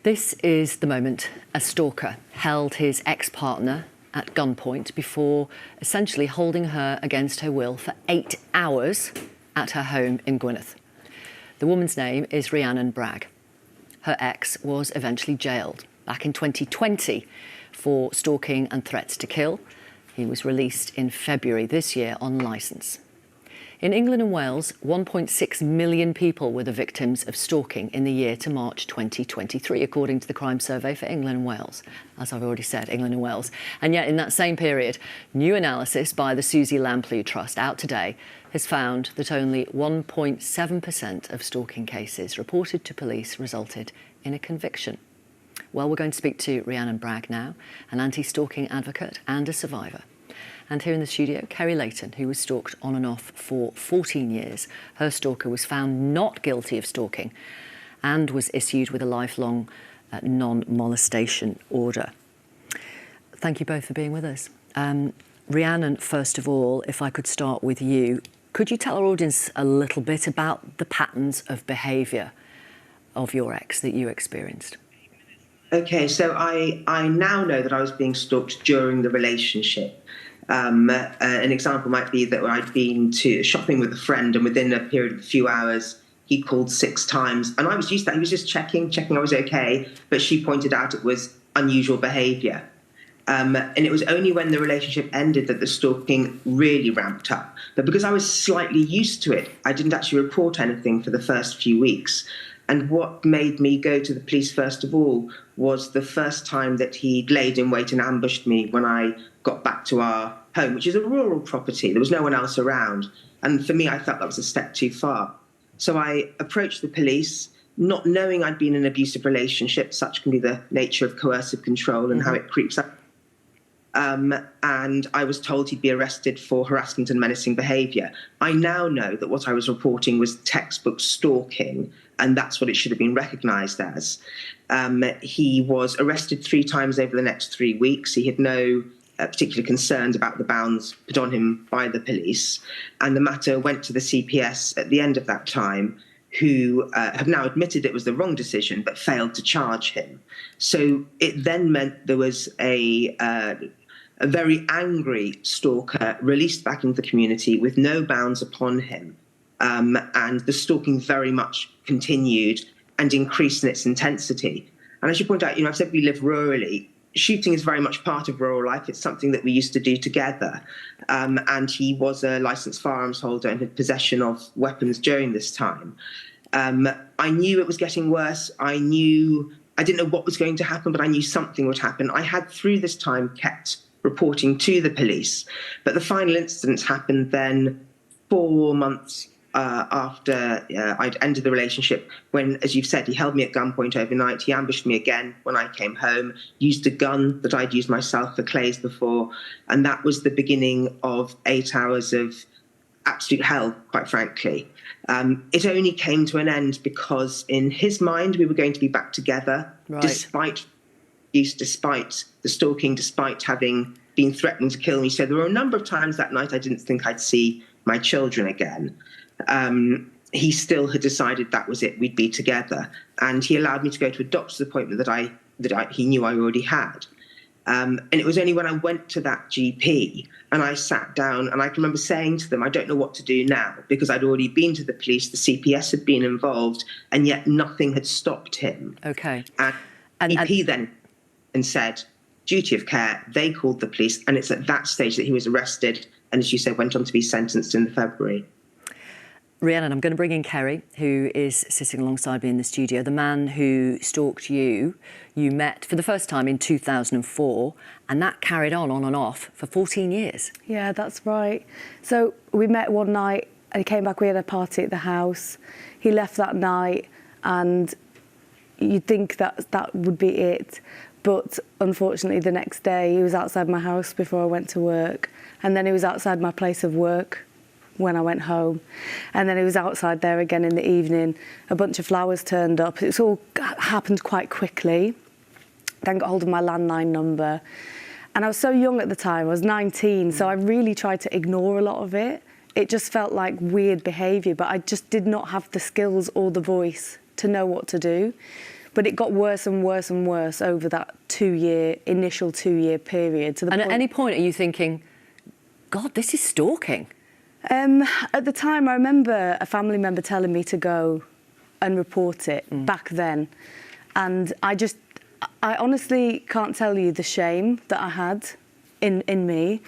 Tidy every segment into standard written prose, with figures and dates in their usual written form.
This is the moment a stalker held his ex-partner at gunpoint before essentially holding her against her will for 8 hours at her home in Gwynedd. The woman's name is Rhiannon Bragg. Her ex was eventually jailed back in 2020 for stalking and threats to kill. He was released in February this year on licence. In England and Wales, 1.6 million people were the victims of stalking in the year to March 2023, according to the Crime Survey for England and Wales. As I've already said, England and Wales. And yet in that same period, new analysis by the Susie Lamplugh Trust out today has found that only 1.7% of stalking cases reported to police resulted in a conviction. Well, we're going to speak to Rhiannon Bragg now, an anti-stalking advocate and a survivor. And here in the studio, Kerry Layton, who was stalked on and off for 14 years. Her stalker was found not guilty of stalking and was issued with a lifelong non-molestation order. Thank you both for being with us. Rhiannon, first of all, if I could start with you, could you tell our audience a little bit about the patterns of behaviour of your ex that you experienced? Okay, so I now know that I was being stalked during the relationship. An example might be that I'd been to shopping with a friend, and within a period of a few hours, he called 6 times. And I was used to that. He was just checking I was okay. But she pointed out it was unusual behaviour. And it was only when the relationship ended that the stalking really ramped up. But because I was slightly used to it, I didn't actually report anything for the first few weeks. And what made me go to the police first of all was the first time that he'd laid in wait and ambushed me when I got back to our home, which is a rural property. There was no one else around. And for me, I felt that was a step too far. So I approached the police, not knowing I'd been in an abusive relationship. Such can be the nature of coercive control and how it creeps up. And I was told he'd be arrested for harassment and menacing behaviour. I now know that what I was reporting was textbook stalking, and that's what it should have been recognised as. He was arrested 3 times over the next 3 weeks. He had no particular concerns about the bounds put on him by the police, and the matter went to the CPS at the end of that time, who have now admitted it was the wrong decision but failed to charge him. So it then meant there was a very angry stalker released back into the community with no bounds upon him. And the stalking very much continued and increased in its intensity. And as you point out, I've said we live rurally. Shooting is very much part of rural life. It's something that we used to do together. And he was a licensed firearms holder and had possession of weapons during this time. I knew it was getting worse. I didn't know what was going to happen, but I knew something would happen. I had, through this time, kept reporting to the police. But the final incident happened then 4 months after I'd ended the relationship, when, as you've said, he held me at gunpoint overnight. He ambushed me again when I came home, used a gun that I'd used myself for clays before. And that was the beginning of 8 hours of absolute hell, quite frankly. It only came to an end because in his mind, we were going to be back together, right, despite the stalking, despite having been threatening to kill me. So there were a number of times that night I didn't think I'd see my children again. He still had decided that was it, we'd be together. And he allowed me to go to a doctor's appointment that he knew I already had. And it was only when I went to that GP and I sat down, and I can remember saying to them, I don't know what to do now, because I'd already been to the police, the CPS had been involved, and yet nothing had stopped him. Okay. And GP then said, duty of care, they called the police, and it's at that stage that he was arrested and, as you said, went on to be sentenced in February. Rhiannon, I'm going to bring in Kerry, who is sitting alongside me in the studio. The man who stalked you, you met for the first time in 2004, and that carried on and off for 14 years. Yeah, that's right. So we met one night, and he came back, we had a party at the house. He left that night, and you'd think that would be it. But unfortunately, the next day, he was outside my house before I went to work, and then he was outside my place of work when I went home. And then he was outside there again in the evening. A bunch of flowers turned up. It's all happened quite quickly. Then got hold of my landline number. And I was so young at the time, I was 19, so I really tried to ignore a lot of it. It just felt like weird behaviour, but I just did not have the skills or the voice to know what to do. But it got worse and worse and worse over that initial 2-year period. To the And point, at any point, are you thinking, God, this is stalking? At the time, I remember a family member telling me to go and report it back then. And I honestly can't tell you the shame that I had in me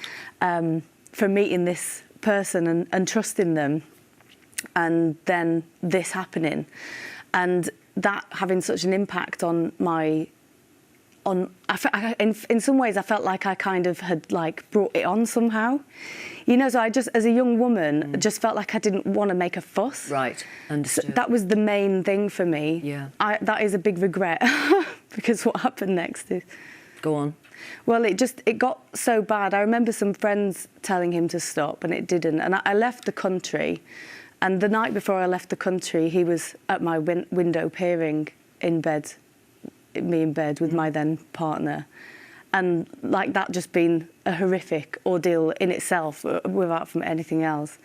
for meeting this person and trusting them, and then this happening. And that having such an impact on my... in some ways, I felt like I kind of had like brought it on somehow, you know. So I just, as a young woman, just felt like I didn't want to make a fuss. Right, understood. So that was the main thing for me. Yeah. That is a big regret because what happened next is. Go on. Well, it got so bad. I remember some friends telling him to stop, and it didn't. And I left the country, and the night before I left the country, he was at my window peering in bed. Me in bed with my then partner, and like that just been a horrific ordeal in itself without from anything else.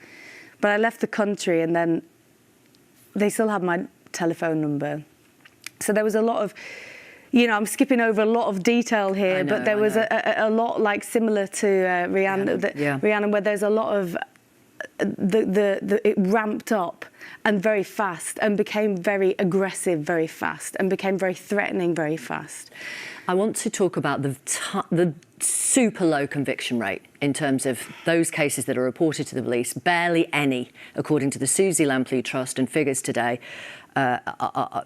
But I left the country, and then they still had my telephone number, so there was a lot of, you know, I'm skipping over a lot of detail here, but there was a lot like similar to Rihanna, where there's a lot of it ramped up and very fast, and became very aggressive very fast, and became very threatening very fast. I want to talk about the super low conviction rate in terms of those cases that are reported to the police. Barely any, according to the Susie Lampley Trust and figures today,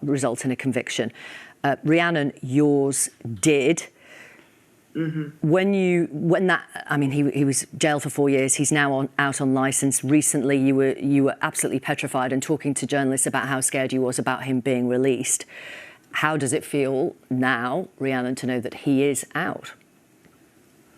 result in a conviction. Rhiannon, yours did. I mean, he was jailed for 4 years. He's now out on licence. Recently, you were absolutely petrified and talking to journalists about how scared you was about him being released. How does it feel now, Rhiannon, to know that he is out?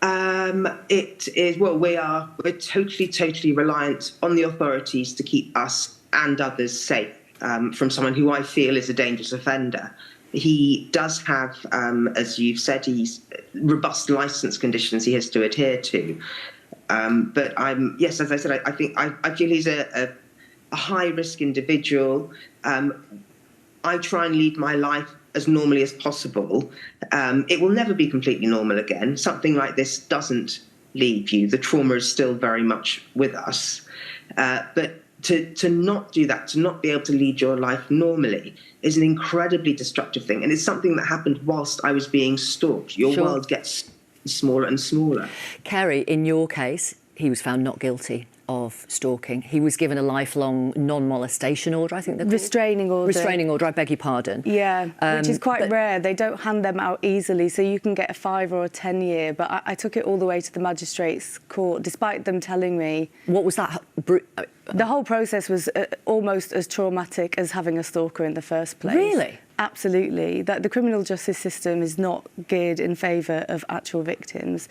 It is, well, we're totally reliant on the authorities to keep us and others safe from someone who I feel is a dangerous offender. He does have, as you've said, he's robust licence conditions he has to adhere to. But yes, as I said, I feel he's a high-risk individual. I try and lead my life as normally as possible. It will never be completely normal again. Something like this doesn't leave you. The trauma is still very much with us. But to not do that, to not be able to lead your life normally, is an incredibly destructive thing. And it's something that happened whilst I was being stalked. Your world gets smaller and smaller. Kerry, in your case, he was found not guilty of stalking. He was given a lifelong non-molestation order, I think they're called. Restraining order. Restraining order, I beg your pardon. Yeah, which is quite rare. They don't hand them out easily, so you can get a 5 or a 10 year. But I took it all the way to the magistrate's court, despite them telling me... What was that? The whole process was almost as traumatic as having a stalker in the first place. Really? Absolutely. That the criminal justice system is not geared in favour of actual victims.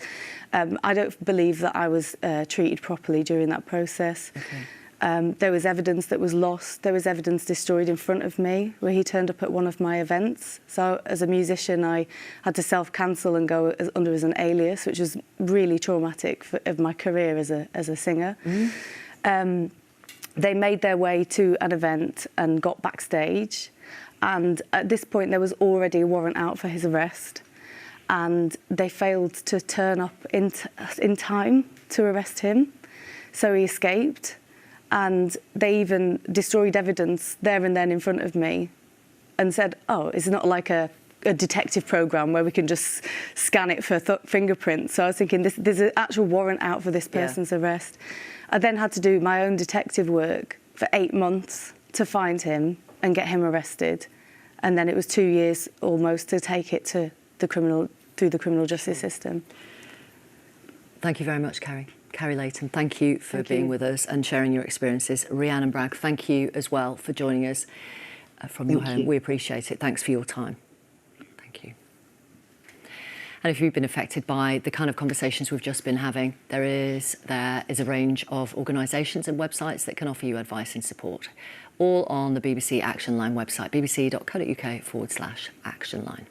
I don't believe that I was treated properly during that process. Okay. There was evidence that was lost. There was evidence destroyed in front of me where he turned up at one of my events. So as a musician, I had to self-cancel and go under as an alias, which was really traumatic of my career as a singer. They made their way to an event and got backstage. And at this point, there was already a warrant out for his arrest. And they failed to turn up in time to arrest him. So he escaped. And they even destroyed evidence there and then in front of me and said, oh, it's not like a detective program where we can just scan it for fingerprints. So I was thinking, there's an actual warrant out for this person's arrest. I then had to do my own detective work for 8 months to find him and get him arrested. And then it was 2 years almost to take it to through the criminal justice system. Thank you very much, Kerry. Kerry Layton, thank you for being with us and sharing your experiences. Rhiannon Bragg, thank you as well for joining us from your home. We appreciate it. Thanks for your time. Thank you. And if you've been affected by the kind of conversations we've just been having, there is a range of organisations and websites that can offer you advice and support, all on the BBC Action Line website, bbc.co.uk/Action Line.